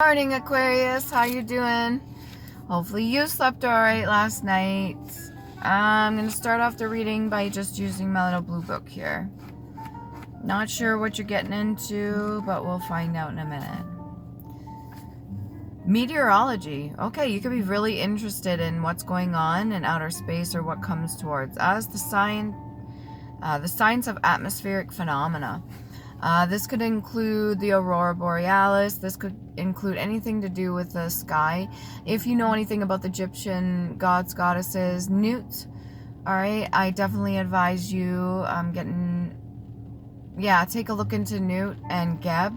Morning, Aquarius. How you doing? Hopefully you slept alright last night. I'm going to start off the reading by just using my little blue book here. Not sure what you're getting into, but we'll find out in a minute. Meteorology. Okay, you could be really interested in what's going on in outer space or what comes towards us. The science of atmospheric phenomena. This could include the aurora borealis. This could include anything to do with the sky. If you know anything about the Egyptian gods, goddesses, Newt, alright, I definitely advise you take a look into Newt and Geb.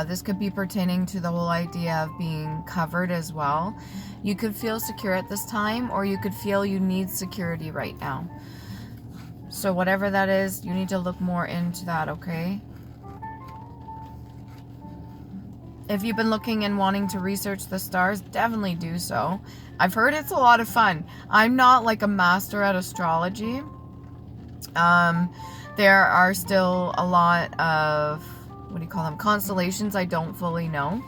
This could be pertaining to the whole idea of being covered as well. You could feel secure at this time, or you could feel you need security right now. So whatever that is, you need to look more into that, okay? If you've been looking and wanting to research the stars, definitely do so. I've heard it's a lot of fun. I'm not like a master at astrology. There are still a lot of, constellations I don't fully know.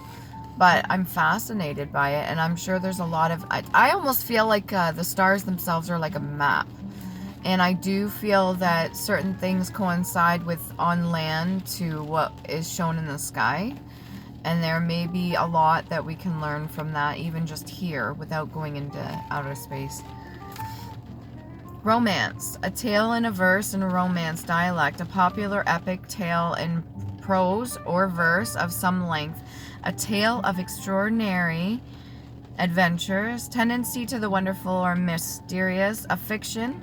But I'm fascinated by it, and I'm sure there's a lot of... I almost feel like the stars themselves are like a map. And I do feel that certain things coincide with on land to what is shown in the sky. And there may be a lot that we can learn from that, even just here, without going into outer space. Romance. A tale in a verse in a romance dialect. A popular epic tale in prose or verse of some length. A tale of extraordinary adventures. Tendency to the wonderful or mysterious. A fiction.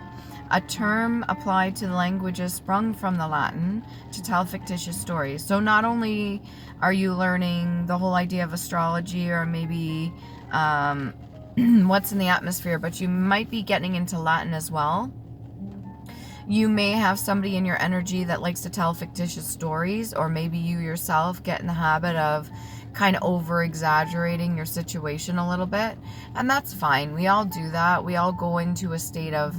A term applied to languages sprung from the Latin to tell fictitious stories. So not only are you learning the whole idea of astrology or maybe what's in the atmosphere, but you might be getting into Latin as well. You may have somebody in your energy that likes to tell fictitious stories, or maybe you yourself get in the habit of kind of over-exaggerating your situation a little bit. And that's fine. We all do that. We all go into a state of...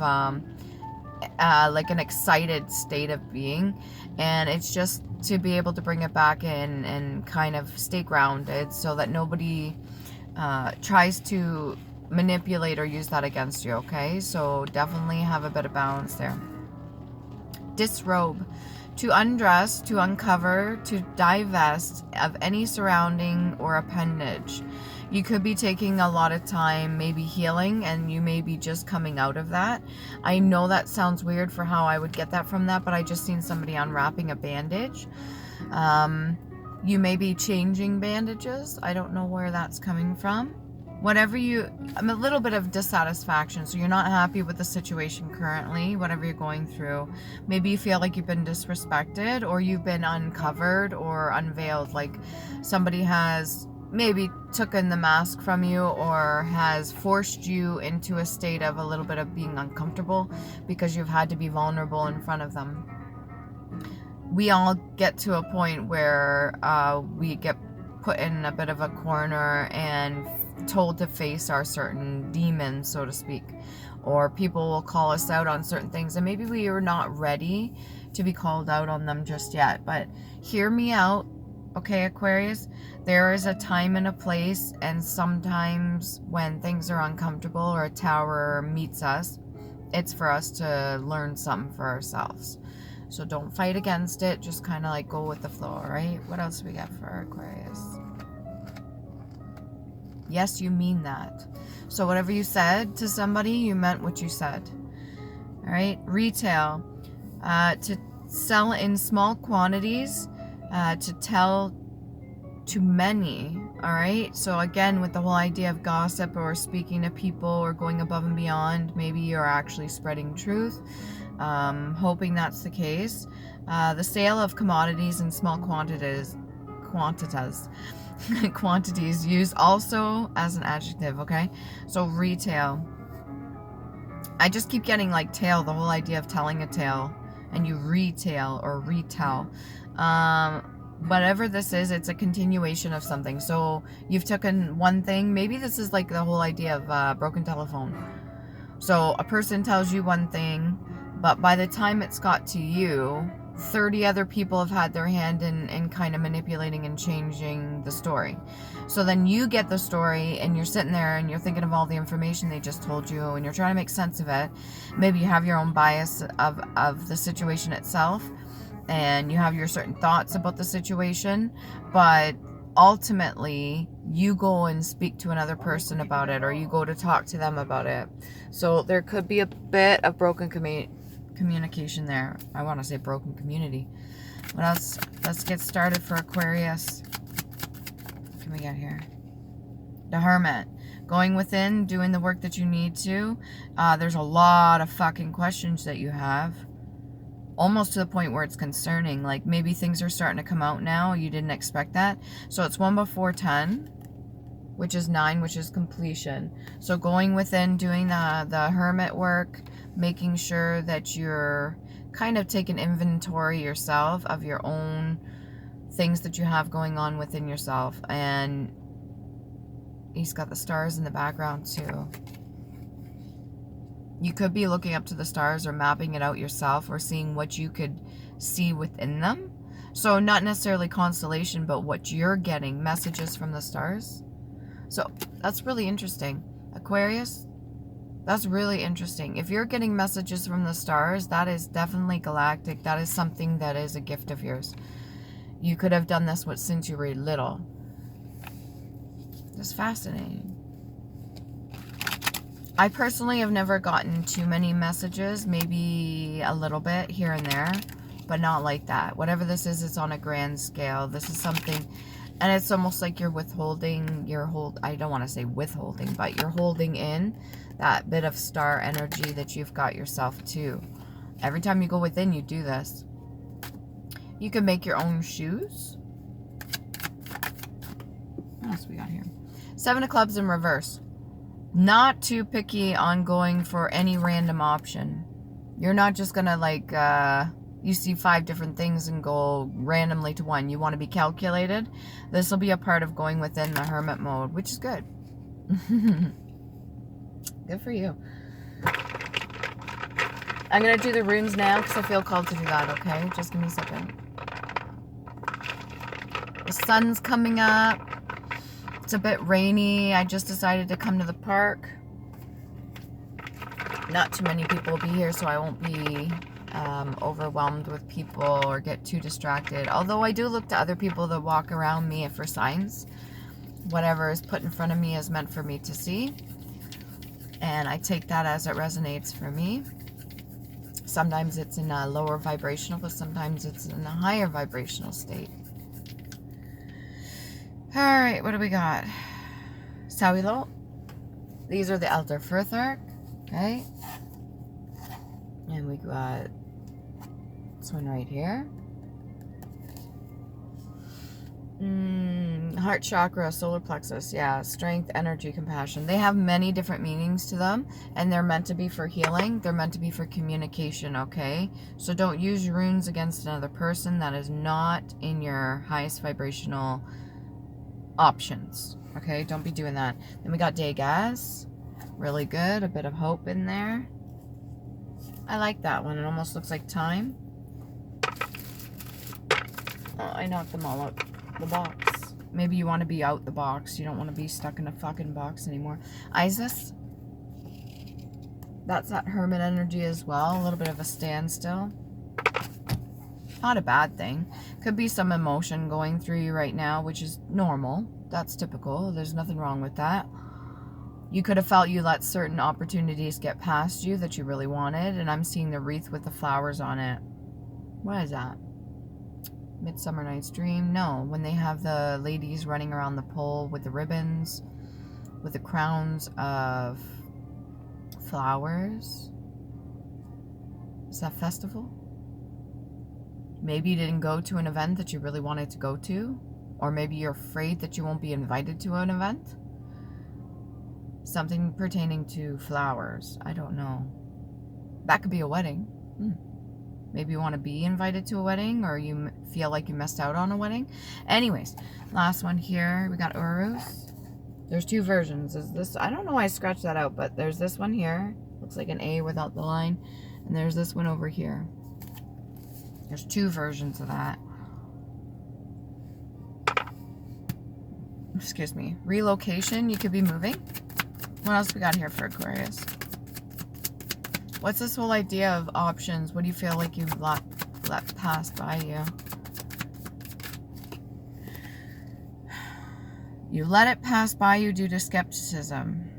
like an excited state of being, and it's just to be able to bring it back in and kind of stay grounded so that nobody tries to manipulate or use that against you, okay? So definitely have a bit of balance there. Disrobe. To undress, to uncover, to divest of any surrounding or appendage. You could be taking a lot of time maybe healing, and you may be just coming out of that. I know that sounds weird for how I would get that from that, but I just seen somebody unwrapping a bandage. You may be changing bandages. I don't know where that's coming from. A little bit of dissatisfaction. So you're not happy with the situation currently, whatever you're going through. Maybe you feel like you've been disrespected, or you've been uncovered or unveiled. Like somebody has maybe taken the mask from you, or has forced you into a state of a little bit of being uncomfortable because you've had to be vulnerable in front of them. We all get to a point where we get put in a bit of a corner and told to face our certain demons, so to speak, or people will call us out on certain things, and maybe we are not ready to be called out on them just yet. But hear me out, okay, Aquarius? There is a time and a place, and sometimes when things are uncomfortable or a tower meets us, it's for us to learn something for ourselves. So don't fight against it, just kind of like go with the flow, alright? What else we got for Aquarius? Yes, you mean that. So whatever you said to somebody, you meant what you said. All right. Retail. To sell in small quantities. To tell to many. All right. So again, with the whole idea of gossip or speaking to people or going above and beyond, maybe you're actually spreading truth. Hoping that's the case. The sale of commodities in small quantities. Quantities used also as an adjective, okay? So retail. I just keep getting like tale, the whole idea of telling a tale, and you retail or retell. Whatever this is, it's a continuation of something. So you've taken one thing, maybe this is like the whole idea of broken telephone. So a person tells you one thing, but by the time it's got to you, 30 other people have had their hand in kind of manipulating and changing the story. So then you get the story and you're sitting there and you're thinking of all the information they just told you and you're trying to make sense of it. Maybe you have your own bias of the situation itself and you have your certain thoughts about the situation, but ultimately you go and speak to another person about it, or you go to talk to them about it. So there could be a bit of broken communication there. I want to say broken community. What else? Let's get started for Aquarius. What can we get here? The Hermit. Going within, doing the work that you need to. There's a lot of fucking questions that you have. Almost to the point where it's concerning. Like maybe things are starting to come out now. You didn't expect that. So it's 1 before 10, which is 9, which is completion. So going within, doing the hermit work, making sure that you're kind of taking inventory yourself of your own things that you have going on within yourself. And he's got the stars in the background too. You could be looking up to the stars or mapping it out yourself or seeing what you could see within them. So not necessarily constellation, but what you're getting, messages from the stars. So that's really interesting. Aquarius, that's really interesting. If you're getting messages from the stars, that is definitely galactic. That is something that is a gift of yours. You could have done this since you were little. That's fascinating. I personally have never gotten too many messages, maybe a little bit here and there, but not like that. Whatever this is, it's on a grand scale. This is something, and it's almost like you're withholding, I don't want to say withholding, but you're holding in that bit of star energy that you've got yourself too. Every time you go within, you do this. You can make your own shoes. What else we got here? 7 of Clubs in reverse. Not too picky on going for any random option. You're not just gonna like, you see 5 different things and go randomly to one. You want to be calculated. This will be a part of going within the hermit mode, which is good. Good for you. I'm gonna do the runes now because I feel called to do that, okay? Just give me a second. The sun's coming up. It's a bit rainy. I just decided to come to the park. Not too many people will be here, so I won't be overwhelmed with people or get too distracted. Although I do look to other people that walk around me for signs. Whatever is put in front of me is meant for me to see. And I take that as it resonates for me. Sometimes it's in a lower vibrational, but sometimes it's in a higher vibrational state. Alright, what do we got? Sawilo. These are the Elder Firthar. Okay. And we got this one right here. Heart chakra, solar plexus. Yeah, strength, energy, compassion. They have many different meanings to them. And they're meant to be for healing. They're meant to be for communication, okay? So don't use runes against another person. That is not in your highest vibrational options, okay? Don't be doing that. Then we got Degas, really good, a bit of hope in there. I like that one. It almost looks like time. Oh, I knocked them all out the box. Maybe you want to be out the box. You don't want to be stuck in a fucking box anymore. Isis, that's that hermit energy as well. A little bit of a standstill. Not a bad thing. Could be some emotion going through you right now, which is normal. That's typical. There's nothing wrong with that. You could have felt you let certain opportunities get past you that you really wanted, and I'm seeing the wreath with the flowers on it. What is that? Midsummer Night's Dream? No, when they have the ladies running around the pole with the ribbons, with the crowns of flowers. Is that festival? Maybe you didn't go to an event that you really wanted to go to. Or maybe you're afraid that you won't be invited to an event. Something pertaining to flowers. I don't know. That could be a wedding. Maybe you want to be invited to a wedding, or you feel like you missed out on a wedding. Anyways, last one here. We got Urus. There's 2 versions. Is this? I don't know why I scratched that out, but there's this one here. Looks like an A without the line. And there's this one over here. There's two versions of that. Excuse me. Relocation, you could be moving. What else we got here for Aquarius? What's this whole idea of options? What do you feel like you've let pass by you? You let it pass by you due to skepticism.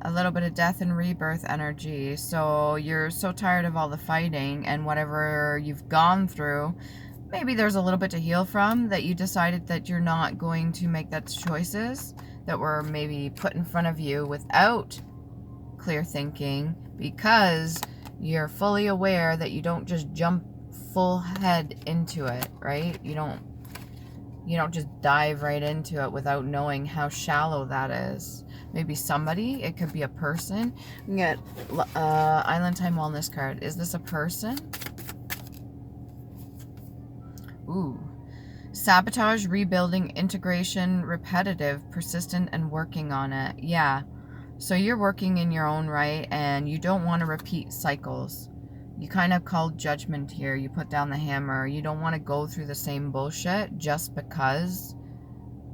A little bit of death and rebirth energy. So you're so tired of all the fighting and whatever you've gone through. Maybe there's a little bit to heal from, that you decided that you're not going to make that choices that were maybe put in front of you without clear thinking, because you're fully aware that you don't just jump full head into it, right? You don't just dive right into it without knowing how shallow that is. Maybe somebody, it could be a person. You get Island Time Wellness card. Is this a person? Ooh. Sabotage, rebuilding, integration, repetitive, persistent, and working on it. Yeah. So you're working in your own right, and you don't want to repeat cycles. You kind of called judgment here. You put down the hammer. You don't want to go through the same bullshit just because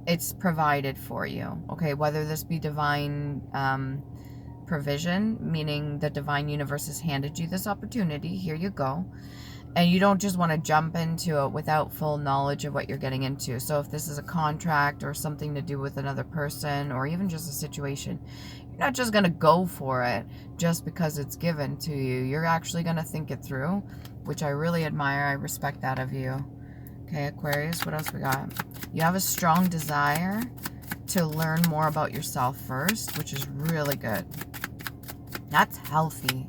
it's provided for you. Okay, whether this be divine provision, meaning the divine universe has handed you this opportunity. Here you go. And you don't just want to jump into it without full knowledge of what you're getting into. So if this is a contract or something to do with another person or even just a situation, you're not just going to go for it just because it's given to you. You're actually going to think it through, which I really admire. I respect that of you. Okay, Aquarius, what else we got? You have a strong desire to learn more about yourself first, which is really good. That's healthy.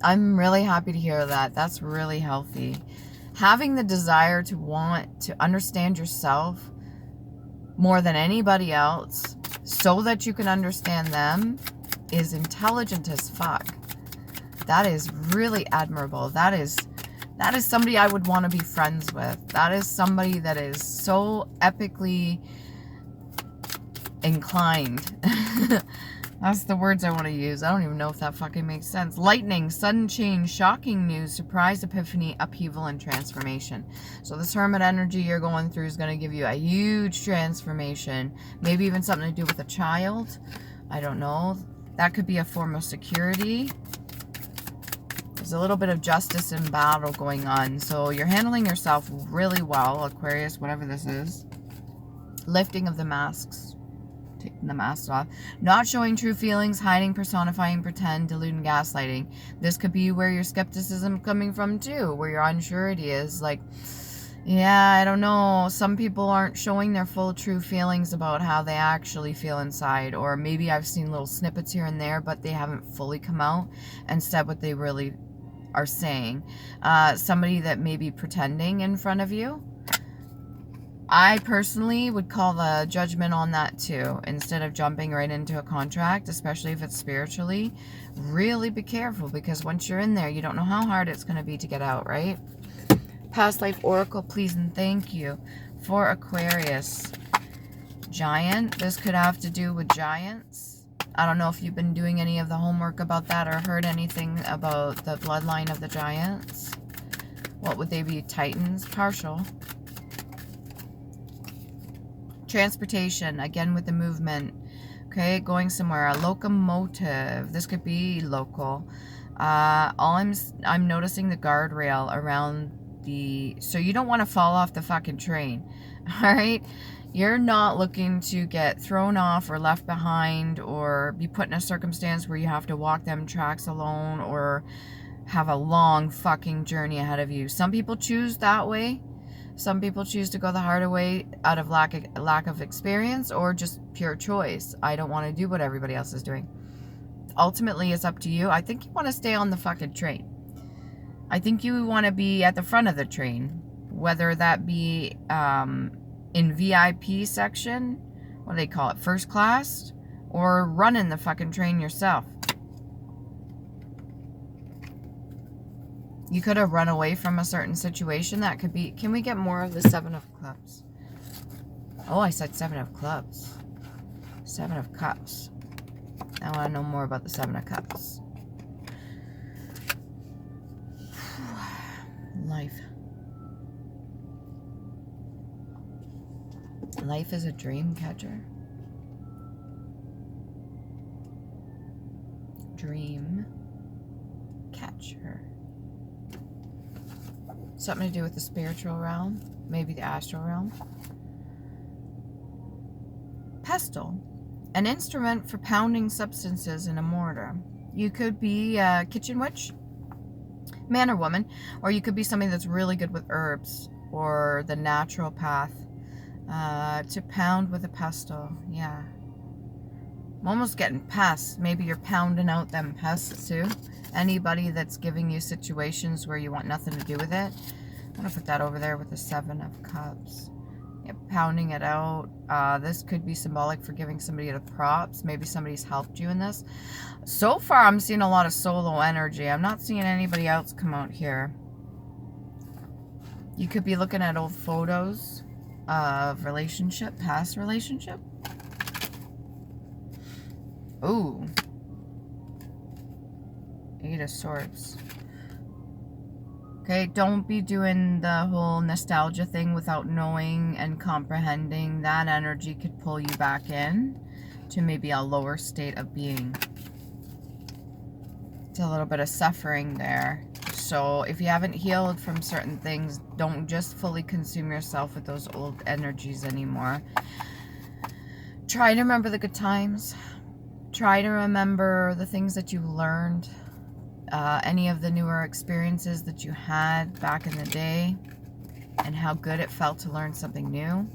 I'm really happy to hear that. That's really healthy. Having the desire to want to understand yourself more than anybody else so that you can understand them is intelligent as fuck. That is really admirable. That is somebody I would want to be friends with. That is somebody that is so epically inclined. That's the words I want to use. I don't even know if that fucking makes sense. Lightning, sudden change, shocking news, surprise, epiphany, upheaval, and transformation. So this hermit energy you're going through is going to give you a huge transformation. Maybe even something to do with a child. I don't know. That could be a form of security. There's a little bit of justice and battle going on. So you're handling yourself really well, Aquarius, whatever this is. Lifting of the masks. Taking the mask off. Not showing true feelings, hiding, personifying, pretend, delude, and gaslighting. This could be where your skepticism is coming from too, where your unsurety is. Like, yeah, I don't know. Some people aren't showing their full true feelings about how they actually feel inside. Or maybe I've seen little snippets here and there, but they haven't fully come out and said what they really are saying. Somebody that may be pretending in front of you. I personally would call the judgment on that too. Instead of jumping right into a contract, especially if it's spiritually, really be careful, because once you're in there, you don't know how hard it's going to be to get out, right? Past life oracle, please and thank you. For Aquarius. Giant. This could have to do with giants. I don't know if you've been doing any of the homework about that or heard anything about the bloodline of the giants. What would they be? Titans? Partial. Transportation, again with the movement. Okay, going somewhere. A locomotive. This could be local. I'm noticing the guardrail around the... So you don't want to fall off the fucking train. Alright? You're not looking to get thrown off or left behind or be put in a circumstance where you have to walk them tracks alone or have a long fucking journey ahead of you. Some people choose that way. Some people choose to go the harder way out of lack of experience or just pure choice. I don't want to do what everybody else is doing. Ultimately, it's up to you. I think you want to stay on the fucking train. I think you want to be at the front of the train, whether that be in VIP section, what do they call it, first class, or running the fucking train yourself. You could have run away from a certain situation. That could be... Can we get more of the Seven of Clubs? Oh, I said Seven of Clubs. Seven of Cups. I want to know more about the Seven of Cups. Life. Life is a dream catcher. Dream catcher. Something to do with the spiritual realm, maybe the astral realm. Pestle, an instrument for pounding substances in a mortar. You could be a kitchen witch, man or woman, or you could be somebody that's really good with herbs or the natural path. To pound with a pestle, yeah. I'm almost getting pests. Maybe you're pounding out them pests too. Anybody that's giving you situations where you want nothing to do with it. I'm going to put that over there with the 7 of Cups. Yeah, pounding it out. This could be symbolic for giving somebody the props. Maybe somebody's helped you in this. So far, I'm seeing a lot of solo energy. I'm not seeing anybody else come out here. You could be looking at old photos of relationship, past relationship. Ooh. 8 of Swords. Okay, don't be doing the whole nostalgia thing without knowing and comprehending. That energy could pull you back in to maybe a lower state of being. It's a little bit of suffering there. So if you haven't healed from certain things, don't just fully consume yourself with those old energies anymore. Try to remember the good times. Try to remember the things that you learned. Any of the newer experiences that you had back in the day. And how good it felt to learn something new.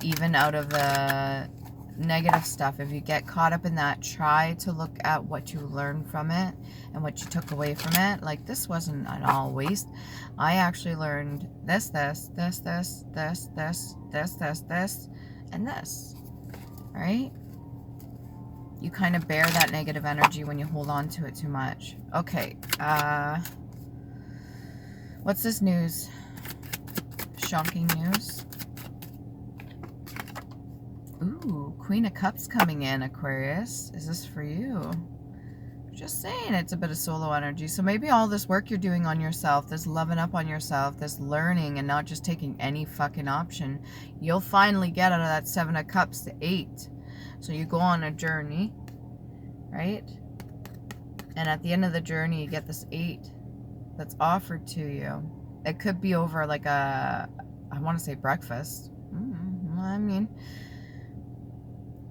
Even out of the negative stuff, if you get caught up in that, try to look at what you learned from it and what you took away from it. Like, this wasn't an all waste. I actually learned this, and this. Right? You kind of bear that negative energy when you hold on to it too much. Okay. What's this news? Shocking news. Ooh, Queen of Cups coming in, Aquarius. Is this for you? Just saying, it's a bit of solo energy. So maybe all this work you're doing on yourself, this loving up on yourself, this learning and not just taking any fucking option, you'll finally get out of that 7 of Cups to 8. So you go on a journey, right? And at the end of the journey, you get this 8 that's offered to you. It could be over like a, I want to say breakfast. I mean,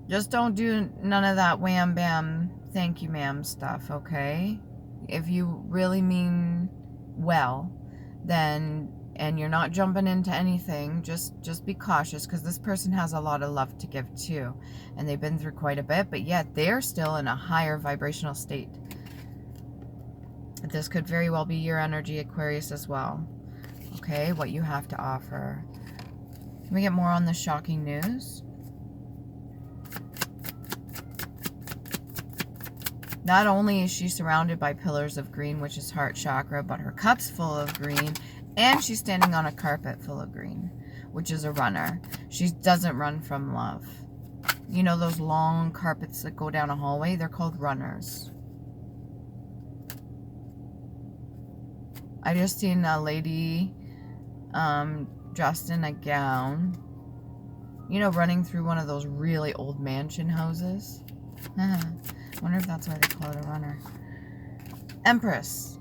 just don't do none of that wham bam thank you ma'am stuff, okay? If you really mean well, then, and you're not jumping into anything, just be cautious, because this person has a lot of love to give too, and they've been through quite a bit, but yet they're still in a higher vibrational state. This could very well be your energy, Aquarius, as well. Okay, what you have to offer. Can we get more on the shocking news? Not only is she surrounded by pillars of green, which is heart chakra, but her cup's full of green, and she's standing on a carpet full of green, which is a runner. She doesn't run from love. You know those long carpets that go down a hallway? They're called runners. I just seen a lady dressed in a gown, you know, running through one of those really old mansion houses. Wonder if that's why they call it a runner. Empress.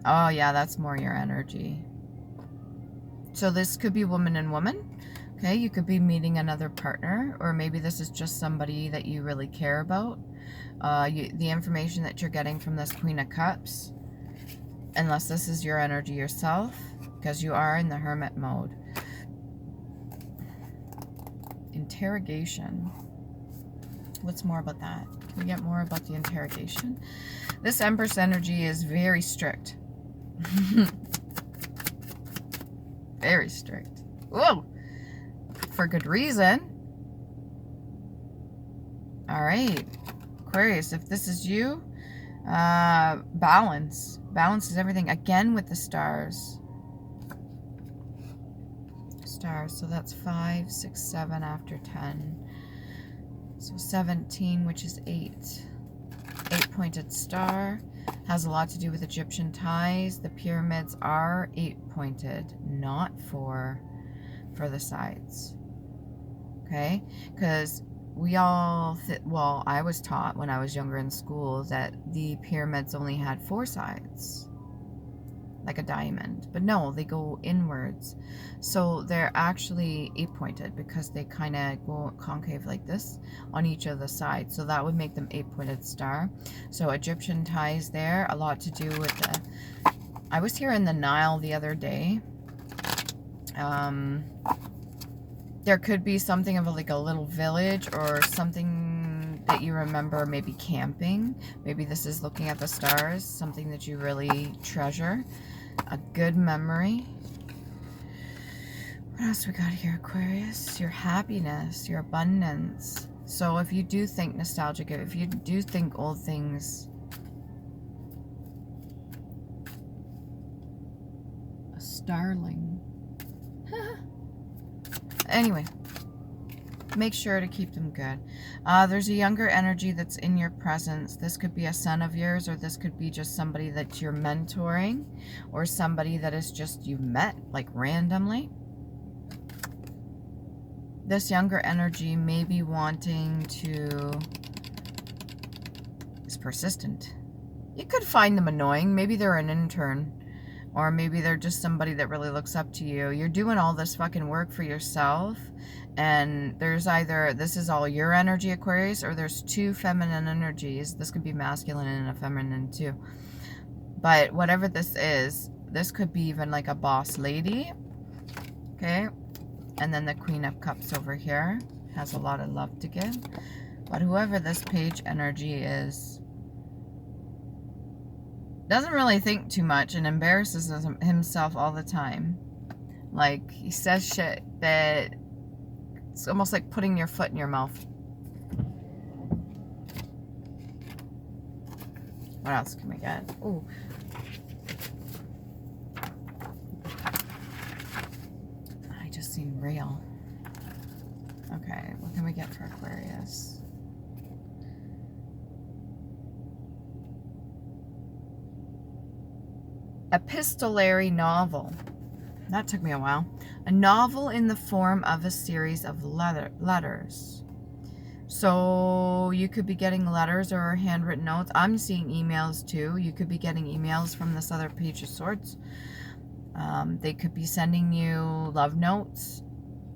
Oh yeah, that's more your energy. So this could be woman and woman. Okay, you could be meeting another partner, or maybe this is just somebody that you really care about. The information that you're getting from this Queen of Cups, unless this is your energy yourself, because you are in the hermit mode. Interrogation. What's more about that? Can we get more about the interrogation? This Empress energy is very strict. Very strict. Whoa! For good reason. Alright. Aquarius, if this is you, balance. Balance is everything. Again with the stars. Stars. So that's 5, 6, 7 after 10. So 17, which is 8. 8-pointed star. Has a lot to do with Egyptian ties. The pyramids are 8-pointed, not for the sides. Okay? Because we all, well, I was taught when I was younger in school that the pyramids only had 4 sides, like a diamond. But no, they go inwards. So they're actually 8-pointed because they kind of go concave like this on each of the sides. So that would make them 8-pointed star. So Egyptian ties there, a lot to do with the... I was here in the Nile the other day. There could be something of like a little village or something that you remember, maybe camping. Maybe this is looking at the stars, something that you really treasure. A good memory. What else we got here, Aquarius? Your happiness, your abundance. So if you do think nostalgic, if you do think old things, a starling. Anyway, make sure to keep them good. There's a younger energy that's in your presence. This could be a son of yours, or this could be just somebody that you're mentoring, or somebody that is just you met, like randomly. This younger energy may be wanting to... is persistent. You could find them annoying. Maybe they're an intern. Or maybe they're just somebody that really looks up to you. You're doing all this fucking work for yourself. And there's either, this is all your energy, Aquarius, or there's 2 feminine energies. This could be masculine and a feminine too. But whatever this is, this could be even like a boss lady. Okay. And then the Queen of Cups over here has a lot of love to give. But whoever this page energy is, doesn't really think too much and embarrasses himself all the time. Like, he says shit that it's almost like putting your foot in your mouth. What else can we get? Ooh. I just seen real. Okay, what can we get for Aquarius? Epistolary novel. That took me a while. A novel in the form of a series of letters. So you could be getting letters or handwritten notes. I'm seeing emails too. You could be getting emails from this other Page of Swords. They could be sending you love notes.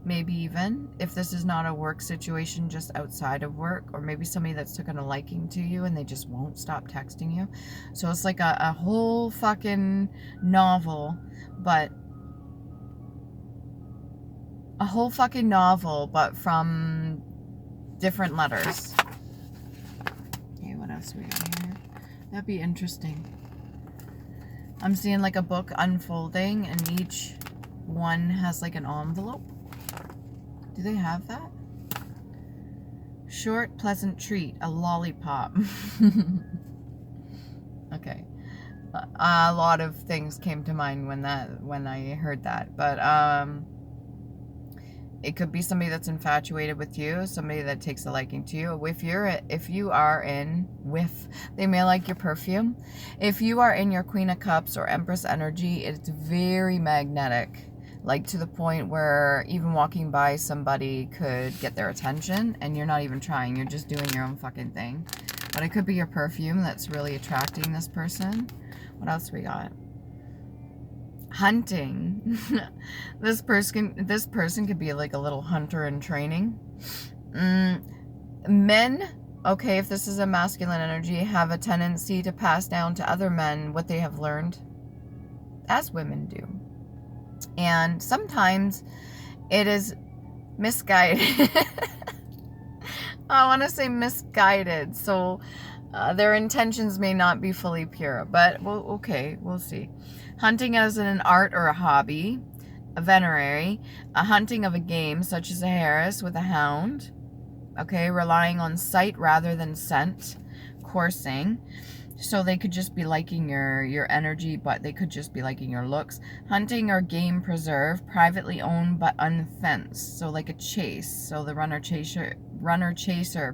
Maybe even, if this is not a work situation, just outside of work, or maybe somebody that's taken a liking to you and they just won't stop texting you. So it's like a whole fucking novel, but a whole fucking novel, but from different letters. Okay, what else we got here? That'd be interesting. I'm seeing like a book unfolding and each one has like an envelope. Do they have that? Short, pleasant treat, a lollipop. Okay. A lot of things came to mind when I heard that. But it could be somebody that's infatuated with you, somebody that takes a liking to you. If you are in they may like your perfume. If you are in your Queen of Cups or Empress energy, it's very magnetic. Like to the point where even walking by somebody could get their attention and you're not even trying. You're just doing your own fucking thing. But it could be your perfume that's really attracting this person. What else we got? Hunting. This person could be like a little hunter in training. Men, okay, if this is a masculine energy, have a tendency to pass down to other men what they have learned, as women do. And sometimes it is misguided. I want to say misguided. So their intentions may not be fully pure. But, well, okay, we'll see. Hunting as an art or a hobby. A venerary. A hunting of a game, such as a harris with a hound. Okay, relying on sight rather than scent. Coursing. So they could just be liking your energy, but they could just be liking your looks. Hunting or game preserve, privately owned but unfenced. So like a chase. So the runner-chaser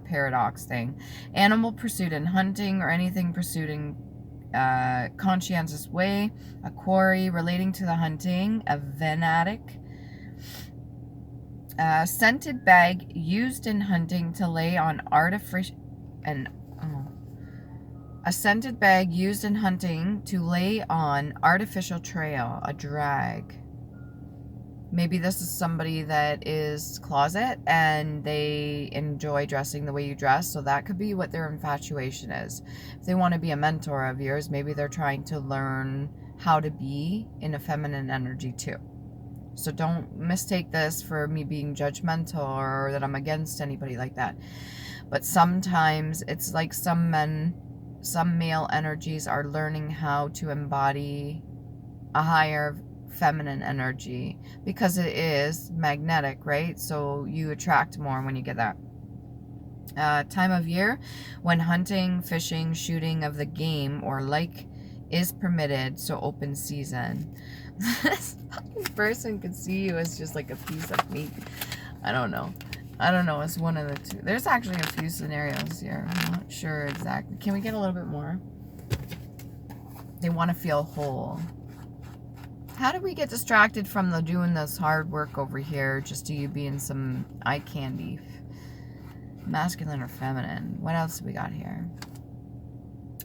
paradox thing. Animal pursuit and hunting, or anything pursuing conscientious way, a quarry relating to the hunting, a venetic, a scented bag used in hunting to lay on artificial, a scented bag used in hunting to lay on artificial trail, a drag. Maybe this is somebody that is closet and they enjoy dressing the way you dress, so that could be what their infatuation is. If they want to be a mentor of yours, maybe they're trying to learn how to be in a feminine energy too. So don't mistake this for me being judgmental or that I'm against anybody like that. But sometimes it's like some male energies are learning how to embody a higher feminine energy because it is magnetic, right? So you attract more when you get that. Time of year when hunting, fishing, shooting of the game or like is permitted, so open season. This fucking person could see you as just like a piece of meat. I don't know. It's one of the two. There's actually a few scenarios here. I'm not sure exactly. Can we get a little bit more? They want to feel whole. How do we get distracted from the doing this hard work over here just to you being some eye candy? Masculine or feminine? What else do we got here?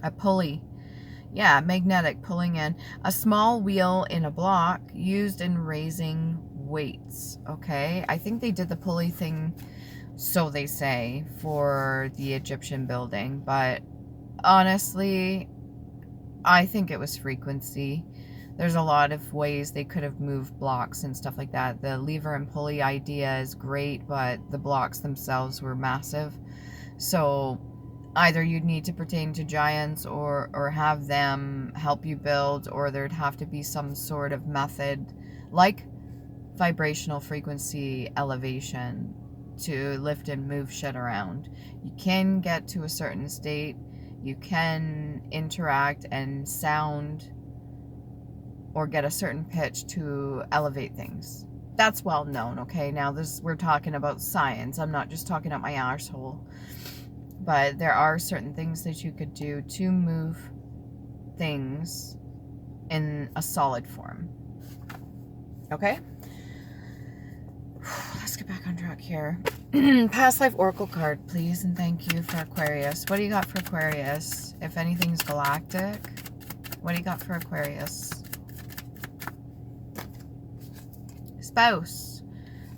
A pulley. Yeah, magnetic, pulling in. A small wheel in a block used in raising weights. Okay, I think they did the pulley thing, so they say, for the Egyptian building, but honestly, I think it was frequency. There's a lot of ways they could have moved blocks and stuff like that. The lever and pulley idea is great, but the blocks themselves were massive. So either you'd need to pertain to giants or have them help you build, or there'd have to be some sort of method like vibrational frequency elevation to lift and move shit around. You can get to a certain state. You can interact and sound or get a certain pitch to elevate things. That's well known, okay? Now we're talking about science. I'm not just talking out my arsehole. But there are certain things that you could do to move things in a solid form. Okay? Let's get back on track here. Past life oracle card, please, and thank you for Aquarius. What do you got for Aquarius? If anything's galactic, what do you got for Aquarius? Spouse.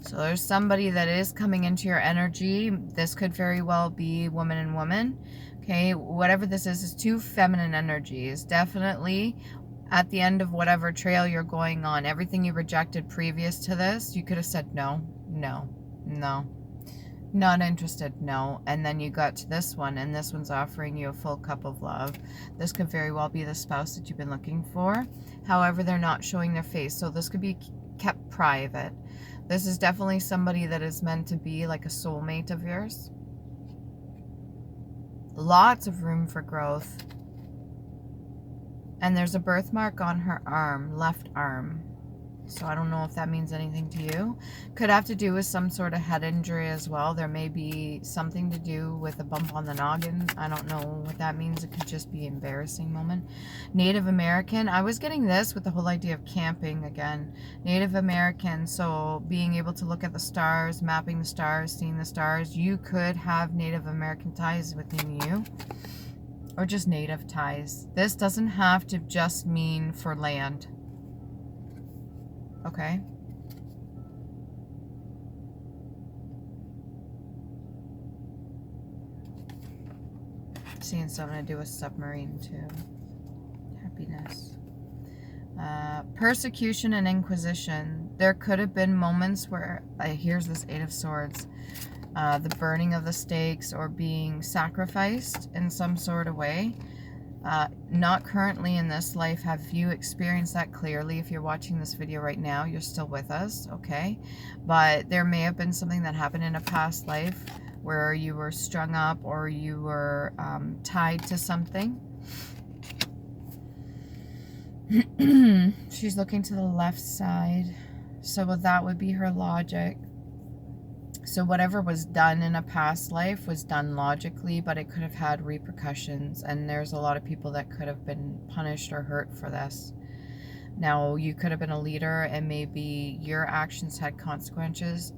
So there's somebody that is coming into your energy. This could very well be woman and woman. Okay, whatever this is two feminine energies. Definitely at the end of whatever trail you're going on, everything you rejected previous to this, you could have said no, no, no. Not interested, no. And then you got to this one, and this one's offering you a full cup of love. This could very well be the spouse that you've been looking for. However, they're not showing their face, so this could be kept private. This is definitely somebody that is meant to be like a soulmate of yours. Lots of room for growth. And there's a birthmark on her arm, left arm. So I don't know if that means anything to you. Could have to do with some sort of head injury as well. There may be something to do with a bump on the noggin. I don't know what that means. It could just be an embarrassing moment. Native American. I was getting this with the whole idea of camping again. Native American. So being able to look at the stars, mapping the stars, seeing the stars. You could have Native American ties within you. Or just native ties. This doesn't have to just mean for land. Okay. Seeing something to do with submarine too. Happiness. Persecution and inquisition. There could have been moments where, here's this Eight of Swords, the burning of the stakes or being sacrificed in some sort of way. Not currently in this life. Have you experienced that clearly? If you're watching this video right now, you're still with us, okay? But there may have been something that happened in a past life where you were strung up or you were tied to something. She's looking to the left side. So that would be her logic. So whatever was done in a past life was done logically, but it could have had repercussions, and there's a lot of people that could have been punished or hurt for this. Now, you could have been a leader and maybe your actions had consequences,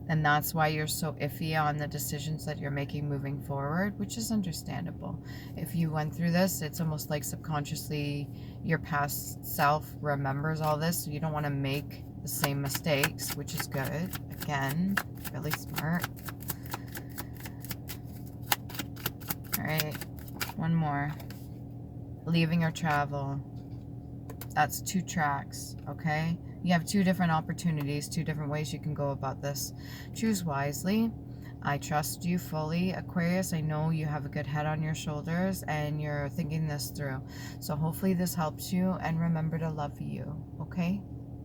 and that's why you're so iffy on the decisions that you're making moving forward, which is understandable. If you went through this, it's almost like subconsciously your past self remembers all this, so you don't want to make the same mistakes, which is good. Again, really smart. All right, one more. Leaving or travel. That's 2 tracks, okay? You have 2 different opportunities, 2 different ways you can go about this. Choose wisely. I trust you fully, Aquarius. I know you have a good head on your shoulders and you're thinking this through. So hopefully this helps you, and remember to love you, okay?